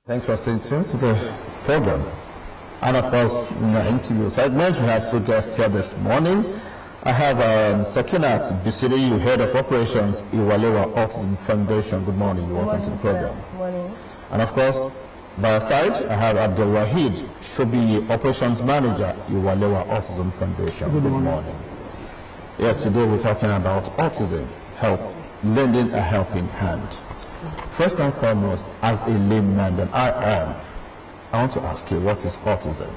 Thanks for staying tuned to the program. And of course, in the interview segment, we have two guests here this morning. I have Sekinat BISIRIYU, Head of Operations, Iwalewa Autism Foundation. Good morning. Welcome to the program. Good morning. And of course, by our side, I have AbdulWaheed SOBIYE, Operations Manager, Iwalewa Autism Foundation. Good morning. Yeah, today we're talking about autism, lending a helping hand. First and foremost, as a layman that I want to ask you, what is autism?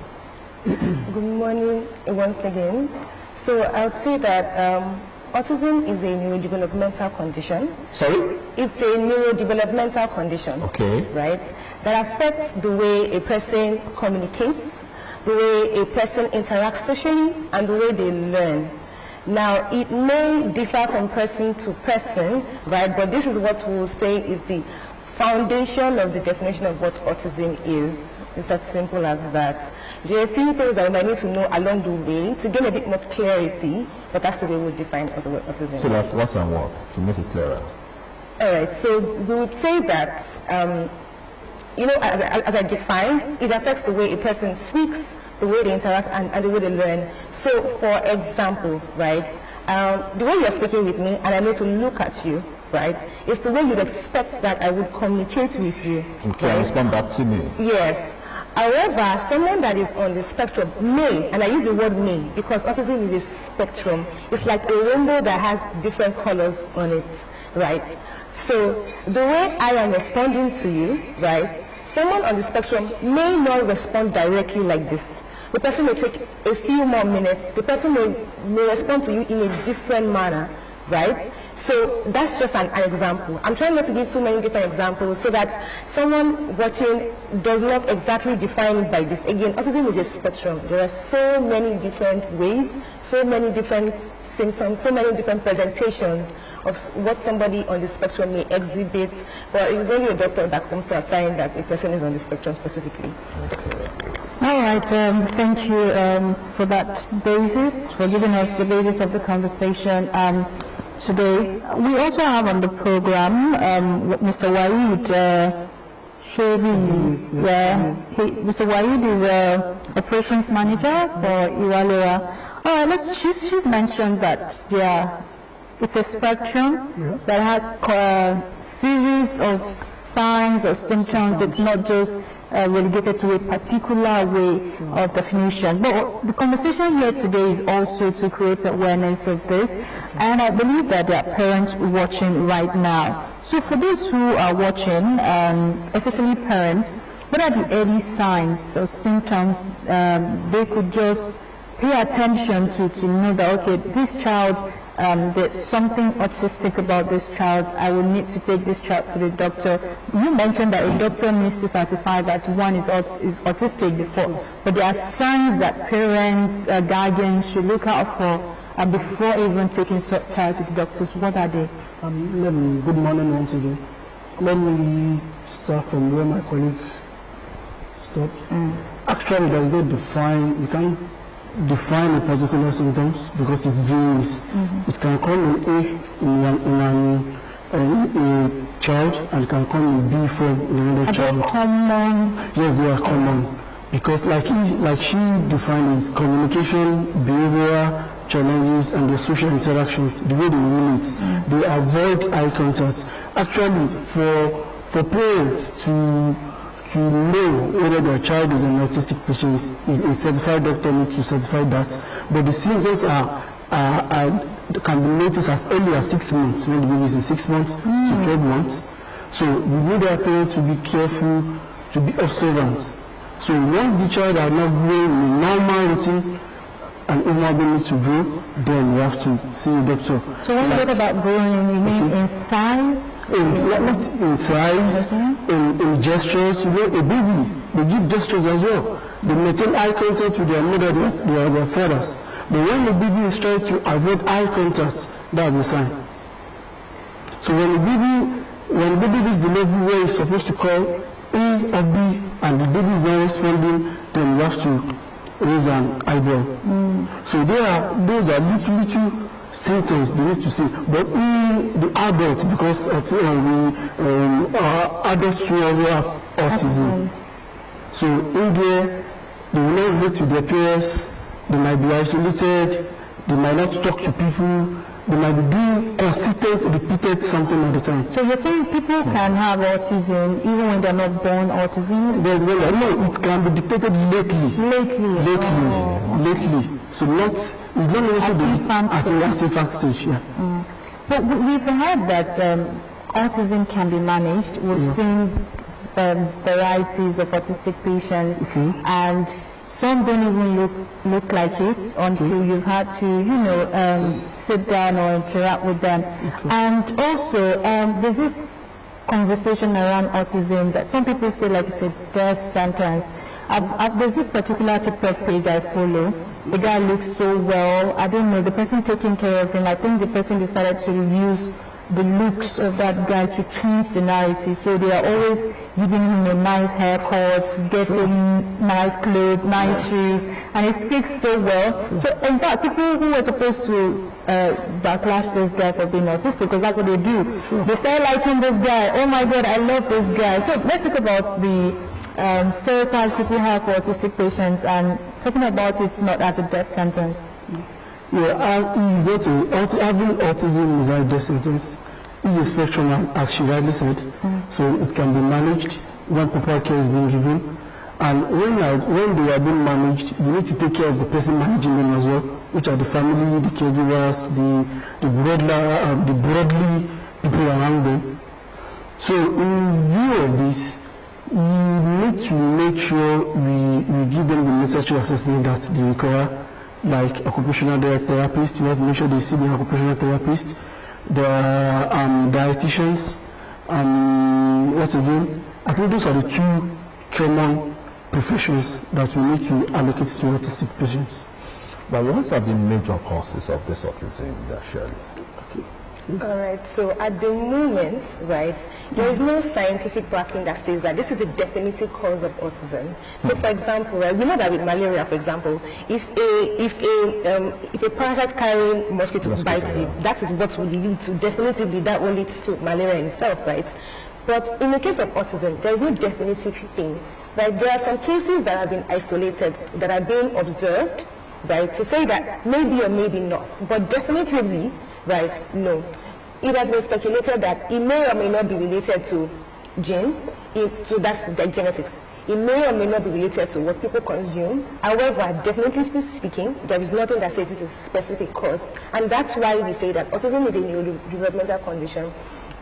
Good morning once again. So I would say that autism is a neurodevelopmental condition. Sorry? It's a neurodevelopmental condition. Okay. Right? That affects the way a person communicates, the way a person interacts socially, and the way they learn. Now, it may differ from person to person, right? But this is what we will say is the foundation of the definition of what autism is. It's as simple as that. There are a few things that we might need to know along the way to gain a bit more clarity, but that's the way we'll define autism. So that's what and what, to make it clearer. All right, so we would say that, as I defined, it affects the way a person speaks, the way they interact, and the way they learn. So, for example, right, the way you're speaking with me, and I need to look at you, right, is the way you'd expect that I would communicate with you. Okay, right? Respond back to me. Yes. However, someone that is on the spectrum may, and I use the word may, because autism is a spectrum. It's like a rainbow that has different colors on it, right? So, the way I am responding to you, right, someone on the spectrum may not respond directly like this. The person may take a few more minutes. The person may respond to you in a different manner, right? So that's just an example. I'm trying not to give too many different examples so that someone watching does not exactly define it by this. Again, autism is a spectrum. There are so many different ways, so many different symptoms, so many different presentations of what somebody on the spectrum may exhibit, but it's only a doctor that comes to assign that a person is on the spectrum specifically. Okay. All right, thank you for that basis, for giving us the basis of the conversation today. We also have on the program Mr. Waheed SOBIYE. Mr. Waheed is Operations Manager for Iwalewa. All right, she's mentioned that it's a spectrum that has a series of signs or symptoms. It's not just relegated to a particular way of definition. But the conversation here today is also to create awareness of this, and I believe that there are parents watching right now. So for those who are watching, especially parents, what are the early signs or symptoms they could just pay attention to know that, okay, this child, there's something autistic about this child, I will need to take this child to the doctor. You mentioned that a doctor needs to certify that one is autistic before, but there are signs that parents, guardians should look out for before even taking child to the doctors. What are they? Good morning once again. Let me start from where my colleague stopped. Actually, there is no you can't define a particular symptoms because it varies. It can come in a child and it can come in B form in another child. Common? Yes, they are common because like she defined is communication, behavioral challenges, and the social interactions, the way they relate. They avoid eye contact. Actually, for parents to know whether their child is an autistic patient, a certified doctor needs to certify that. But the symptoms can be noticed as early as 6 months, when the baby is in 6 months to 12 months. So we need our parents to be careful, to be observant. So once the child are not growing in a normal routine, and if needs to grow, then we have to see a doctor. So when you talk about growing, you mean in size? In size, in gestures. You know, a baby, they give gestures as well. They maintain eye contact with their mother, their fathers. But when the baby is trying to avoid eye contact, that's a sign. So when the baby is the level where it's supposed to call A or B, and the baby is not responding, then we have to raise an eyebrow. So those are little symptoms they need to see. But in the adult, because adults who have autism, so in there, they will not relate with their peers, they might be isolated, they might not talk to people, they might be doing consistent, repeated something all the time. So you're saying people can have autism even when they're not born autism? No, it can be detected lately. Lately. So it's not necessarily at the infant stage. Yeah. But we've heard that autism can be managed. We've seen varieties of autistic patients, and some don't even look like it until you've had to, sit down or interact with them. And also, there's this conversation around autism that some people feel like it's a death sentence. There's this particular TikTok page I follow. The guy looks so well. I don't know, the person taking care of him, I think the person decided to use the looks of that guy to change the narrative. So they are always giving him a nice haircut, getting nice clothes, nice shoes, and he speaks so well. So in fact, people who were supposed to backlash this guy for being autistic, because that's what they do. They start liking this guy. Oh my God, I love this guy. So let's talk about the stereotypes people have for autistic patients, and talking about it not as a death sentence. Yeah, having autism is a death sentence. It's a spectrum, as she rightly said. So it can be managed when proper care is being given. And when they are being managed, you need to take care of the person managing them as well, which are the family, the caregivers, the broadly people around them. So in view of this, we need to make sure we give them the necessary assessment that they require, like occupational therapists. You have to make sure they see the occupational therapist, the dietitians, what again? I think those are the two common professions that we need to allocate to autistic patients. But what are the major causes of this autism, Shirley? All right, so at the moment, right, there is no scientific backing that says that this is the definitive cause of autism. So, for example, right, we know that with malaria, for example, if a parasite carrying mosquito bites you, that is what will lead to, definitively that will lead to malaria in itself, right? But in the case of autism, there is no definitive thing, right? There are some cases that have been isolated, that are being observed, right, to say that maybe or maybe not, but definitively, right, no. It has been speculated that it may or may not be related to gene, so that's the genetics. It may or may not be related to what people consume. However, definitely speaking, there is nothing that says it's a specific cause. And that's why we say that autism is a neurodevelopmental condition.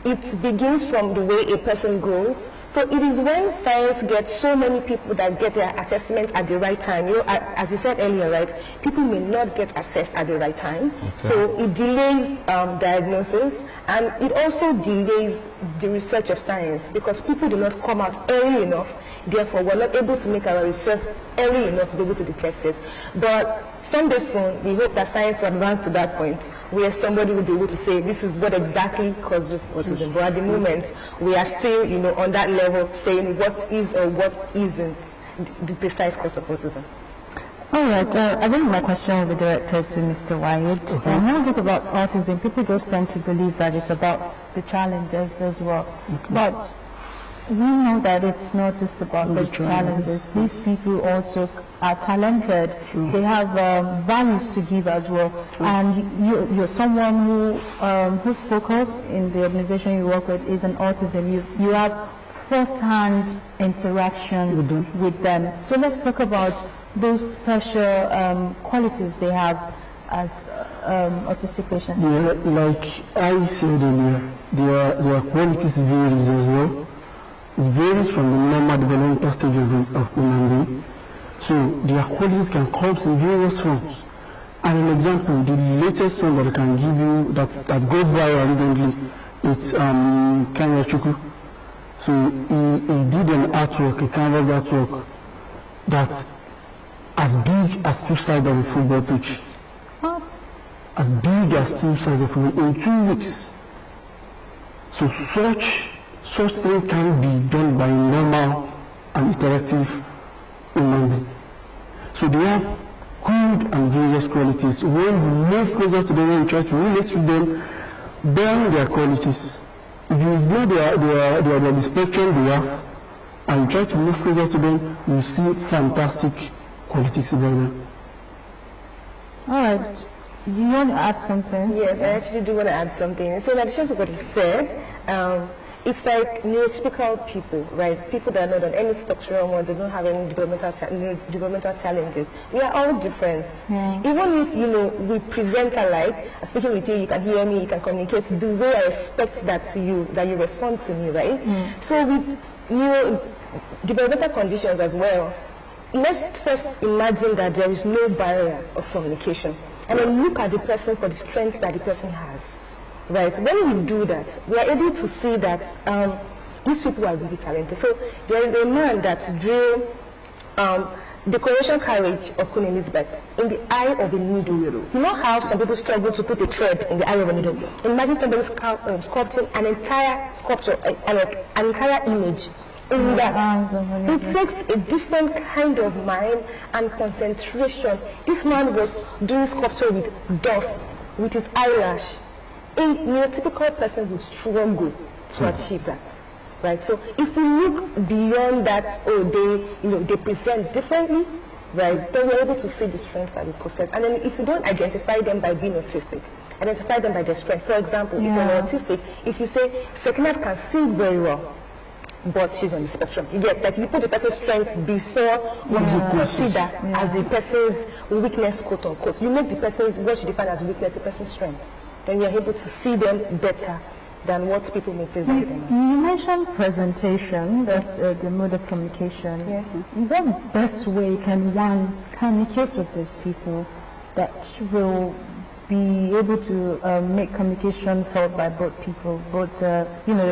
It begins from the way a person grows. So it is when science gets so many people that get their assessment at the right time. As you said earlier, right, people may not get assessed at the right time. Okay. So it delays diagnosis, and it also delays the research of science, because people do not come out early enough. Therefore, we're not able to make our research early enough to be able to detect it. But someday soon, we hope that science will advance to that point where somebody will be able to say this is what exactly causes autism. But at the moment, we are still, on that level, saying what is or what isn't the precise cause of autism. All right. I think my question will be directed to Mr. Waheed. When we talk about autism, people just tend to believe that it's about the challenges as well. But we know that it's not just about the challenges. These people also are talented. They have values to give as well. And you're someone whose focus in the organization you work with is on autism. You have first-hand interaction with them. So let's talk about those special qualities they have as autistic patients. Yeah, like I said earlier, their qualities varies as well. It varies from the normal developmental stage of human being. So their qualities can come in various forms. And an example, the latest one that I can give you that goes viral recently, it's Kenya Chukwu. So he did an artwork, a canvas artwork, that's as big as two sides of a football pitch. What? As big as two sides of a football in 2 weeks. So such things can be done by normal and interactive human being. So they have good and and various qualities. When you move closer to them, when you try to relate with them, bearing their qualities. If you know they are the spectrum they have, and you try to move closer to them, you see fantastic qualities about them. All right. Do you want to add something? Yes, I actually do want to add something. So in addition to what he said, it's like neurotypical people, right? People that are not on any spectrum or they don't have any developmental challenges. We are all different. Yeah. Even if, you know, we present alike, speaking with you, you can hear me, you can communicate the way I expect that to you, that you respond to me, right? So with developmental conditions as well, let's first imagine that there is no barrier of communication. And then look at the person for the strengths that the person has. Right. When we do that, we are able to see that these people are really talented. So there is a man that drew the coronation carriage of Queen Elizabeth in the eye of a needle. You know how some people struggle to put a thread in the eye of a needle? Imagine somebody sculpting an entire sculpture, an entire image in that. It takes a different kind of mind and concentration. This man was doing sculpture with dust, with his eyelash. A neurotypical person would struggle to achieve that, right? So if we look beyond that, they present differently, right? Then we're able to see the strengths that we possess. And then if you don't identify them by being autistic, identify them by their strength. For example, if you're autistic, if you say Sekinat can sing very well, but she's on the spectrum. You get that you put the person's strength before what you consider as the person's weakness, quote unquote. You make the person's what you define as weakness the person's strength. Then we are able to see them better than what people may present them as. You mentioned presentation, that's the mode of communication. Yeah. What best way can one communicate with these people that will be able to make communication felt by both people, both the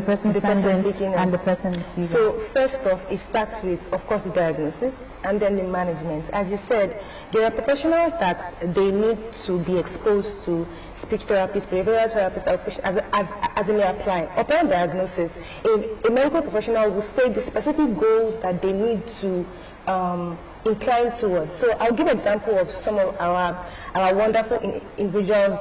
person sending and the person receiving? So first off, it starts with, of course, the diagnosis and then the management. As you said, there are professionals that they need to be exposed to speech therapists, behavioral therapists, as it may apply. Upon diagnosis, a medical professional will say the specific goals that they need to incline towards. So I'll give an example of some of our wonderful individuals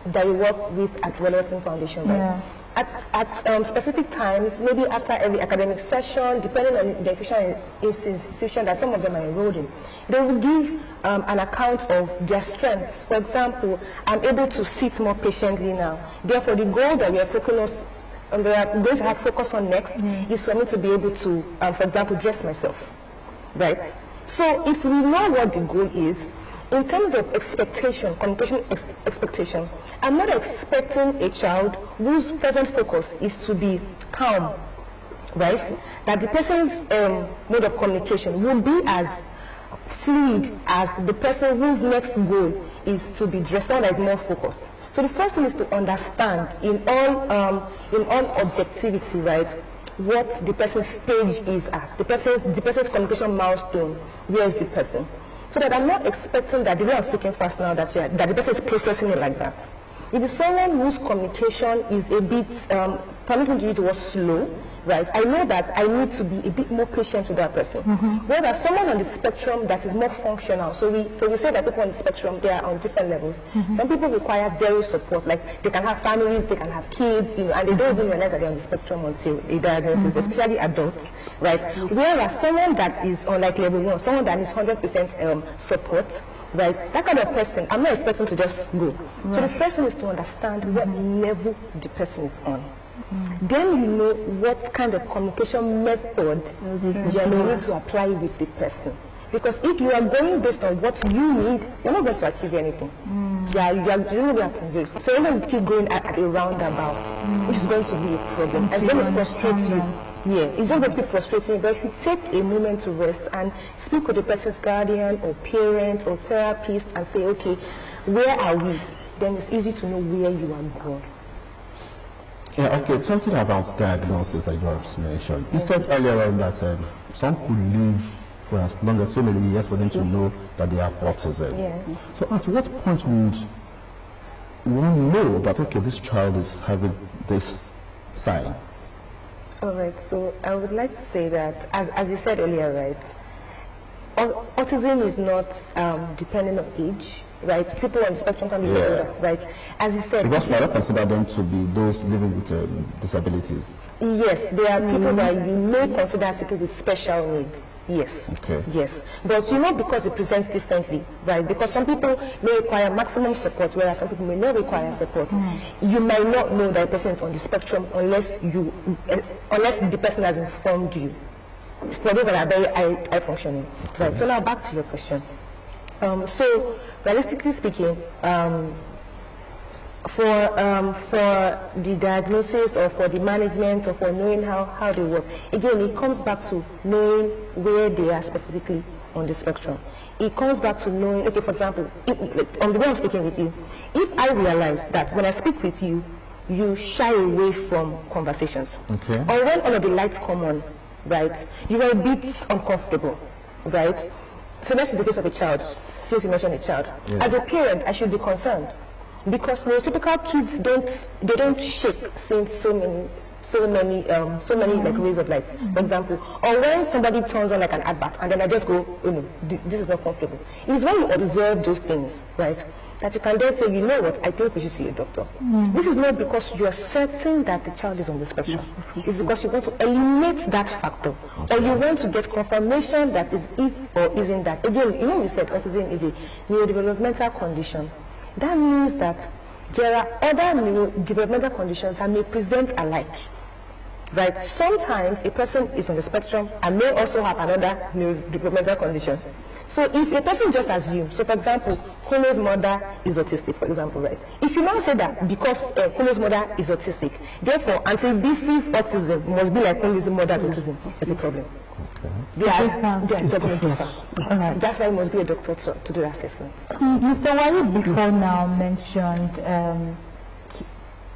that we work with at Iwalewa Autism Foundation. Right? Yeah. At specific times, maybe after every academic session, depending on the educational institution that some of them are enrolled in, they will give an account of their strengths. For example, I'm able to sit more patiently now. Therefore, the goal that we are going to have focus on next is for me to be able to, for example, dress myself. Right? So if we know what the goal is, in terms of expectation, communication expectation, I'm not expecting a child whose present focus is to be calm, right? That the person's mode of communication will be as fluid as the person whose next goal is to be dressed out as more focused. So the first thing is to understand in all objectivity, right, what the person's stage is at, the person's communication milestone. Where is the person? So that I'm not expecting that the way I'm speaking fast now that the person is processing it like that. If it's someone whose communication is a bit, permitting to use the word slow, right, I know that I need to be a bit more patient with that person. Whereas someone on the spectrum that is more functional, so we say that people on the spectrum, they are on different levels. Some people require zero support, like they can have families, they can have kids, and they don't even realize that they're on the spectrum until a diagnosis, especially adults, right? Whereas someone that is on like level 1, someone that is 100% support, right, that kind of person, I'm not expecting to just go. Right. So the first thing is to understand what level the person is on. Then you know what kind of communication method you are going to apply with the person. Because if you are going based on what you need, you're not going to achieve anything. You're going to be so you're going to keep going at a roundabout, which is going to be a problem. It's going to frustrate you. Yeah, it's just going to be frustrating. But if you take a moment to rest and speak with the person's guardian or parent or therapist and say, okay, where are we? Then it's easy to know where you are going. Yeah, okay, talking about diagnosis that you have mentioned, you said earlier on that some could live for as long as so many years for them to know that they have autism. Yeah. So at what point would one know that, okay, this child is having this sign? All right, so I would like to say that, as you said earlier, right, autism is not dependent on age, right? People on the spectrum can be older, right? As you said, because we don't consider them to be those living with disabilities. Yes, there are people that you may consider as people with special needs. Yes. Okay. Yes. But because it presents differently, right? Because some people may require maximum support, whereas some people may not require support. You might not know that a person is on the spectrum unless the person has informed you. For those that are very high functioning. Okay. Right. So now back to your question. So realistically speaking, for the diagnosis or for the management or for knowing how they work, again, it comes back to knowing where they are specifically on the spectrum. It comes back to knowing, okay, for example, on the way I'm speaking with you, if I realize that when I speak with you, you shy away from conversations, okay, or when all of the lights come on, right, you are a bit uncomfortable, right? So let's take the case of a child, since you mentioned a child. Yeah. As a parent, I should be concerned. Because neurotypical kids don't shake seeing so many like rays of light, for example, or when somebody turns on like an advert and then I just go, oh no, this is not comfortable. It is when you observe those things, right, that you can then say, you know what, I think we should see a doctor. This is not because you are certain that the child is on the spectrum. It's because you want to eliminate that factor, or you want to get confirmation that is it or isn't that. Again, we said autism is a neurodevelopmental condition. That means that there are other neurodevelopmental conditions that may present alike, right? Sometimes a person is on the spectrum and may also have another neurodevelopmental condition. So if a person just assumes, so for example, Kuno's mother is autistic, for example, right? If you now say that because Kuno's mother is autistic, therefore Auntie BC's autism must be like Kuno's mother's autism, it's a problem. They are definitely different. That's why it must be a doctor to do the assessment. Mr. Waheed before now mentioned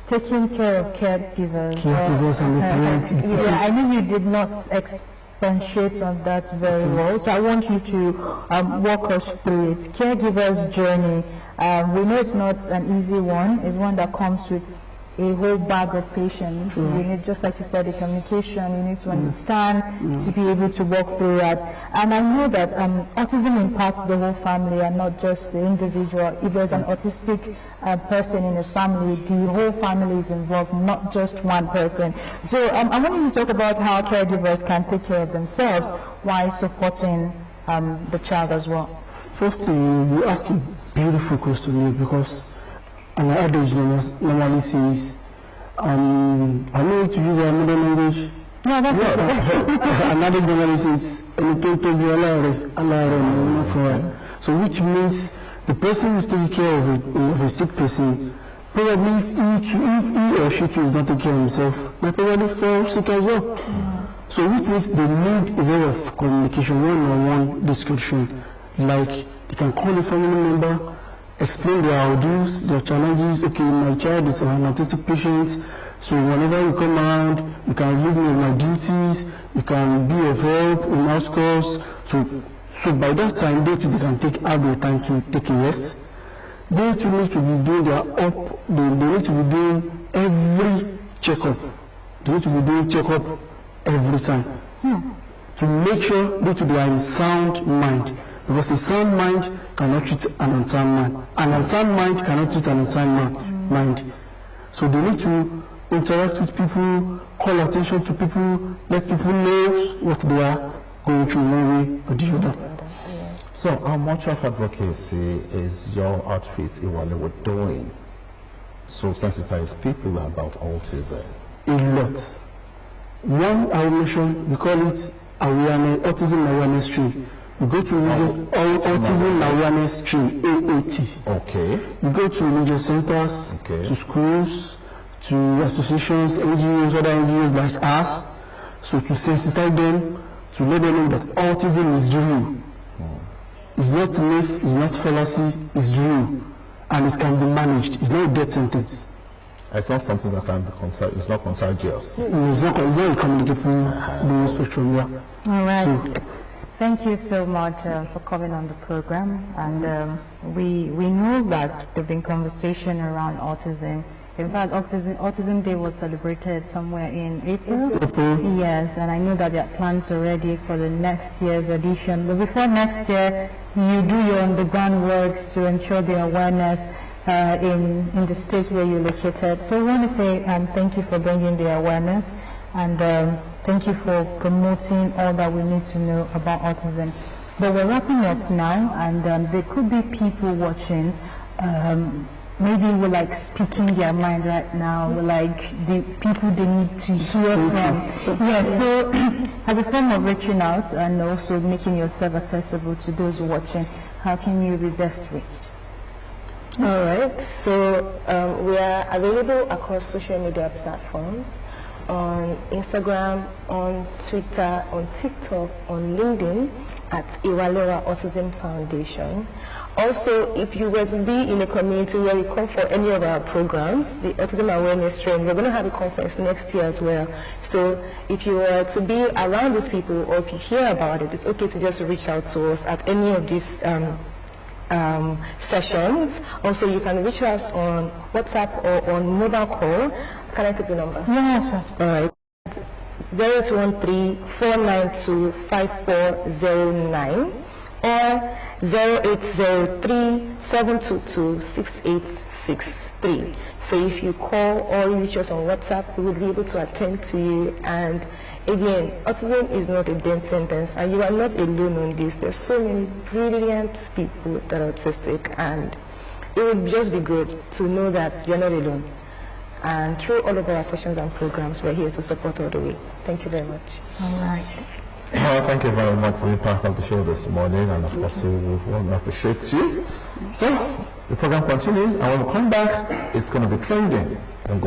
taking care of caregivers. Caregivers and the parents. Yeah, I know you did not expatiate on that very well, so I want you to walk us through it. Caregivers' journey. We know it's not an easy one. It's one that comes with a whole bag of patients. You need, just like you said, the communication, you need to understand to be able to walk through that. And I know that autism impacts the whole family and not just the individual. If there's an autistic person in a family, the whole family is involved, not just one person. So I want you to talk about how caregivers can take care of themselves while supporting the child as well. Firstly, you ask a beautiful question here, because an adage normally says, I know to use a modern language. No, that's an adage normally says, so which means the person who is taking care of a sick person, probably if he or she is not taking care of himself, might probably fall sick as well. So which means they need a way of communication, one-on-one discussion, like they can call a family member, explain their ordeals, their challenges. Okay, my child is an autistic patient, so whenever you come around, you can relieve me of my duties, you can be of help in house calls. So by that time, they can have the time to take a rest. They need to be doing they need to be doing every checkup. They need to be doing checkup every time to make sure they are in sound mind. Because a sound mind cannot treat an unsound mind. An unsound mind cannot treat an unsound mind. So they need to interact with people, call attention to people, let people know what they are going through one way or the other. So how much of advocacy is your outfit Iwalewa doing to sensitize people about autism? A lot. One, I will mention, we call it autism awareness stream. We go to autism awareness stream, AAT. Okay. We go to religious centers, to schools, to associations, NGOs, other NGOs like us. So to sensitize them, to let them know that autism is real. It's not myth, it's not fallacy, it's real. And it can be managed. It's not a death sentence. It's not something that can be it's not contagious. It's not a communicable spectrum, All right. Thank you so much for coming on the program. And we know that there's been conversation around autism In fact, Autism Day was celebrated somewhere in April. Yes, and I know that there are plans already for the next year's edition. But before next year, you do your on-the-ground works to ensure the awareness in the state where you're located. So I want to say thank you for bringing the awareness, and thank you for promoting all that we need to know about autism. But we're wrapping up now, and there could be people watching. Maybe we're like speaking their mind right now. We're like the people they need to hear from. Yeah, so as a form of reaching out and also making yourself accessible to those watching, how can you be best reached? All right, so we are available across social media platforms, on Instagram, on Twitter, on TikTok, on LinkedIn at Iwalewa Autism Foundation. Also, if you were to be in a community where you come for any of our programs, the Autism Awareness Train, we're going to have a conference next year as well. So if you were to be around these people, or if you hear about it, it's okay to just reach out to us at any of these sessions. Also, you can reach us on WhatsApp or on mobile call. Can I take the number? Yeah, sure. All right. 0813-492-5409 or 0803-722-6863. So if you call or reach us on WhatsApp, we will be able to attend to you. And again, autism is not a death sentence, and you are not alone on this. There's so many brilliant people that are autistic, and it would just be good to know that you're not alone. And through all of our sessions and programs, we're here to support all the way. Thank you very much. All right. Well, thank you very much for being part of the show this morning, and of course we want to appreciate you. So the program continues, and when we come back, it's going to be trending. I'm going to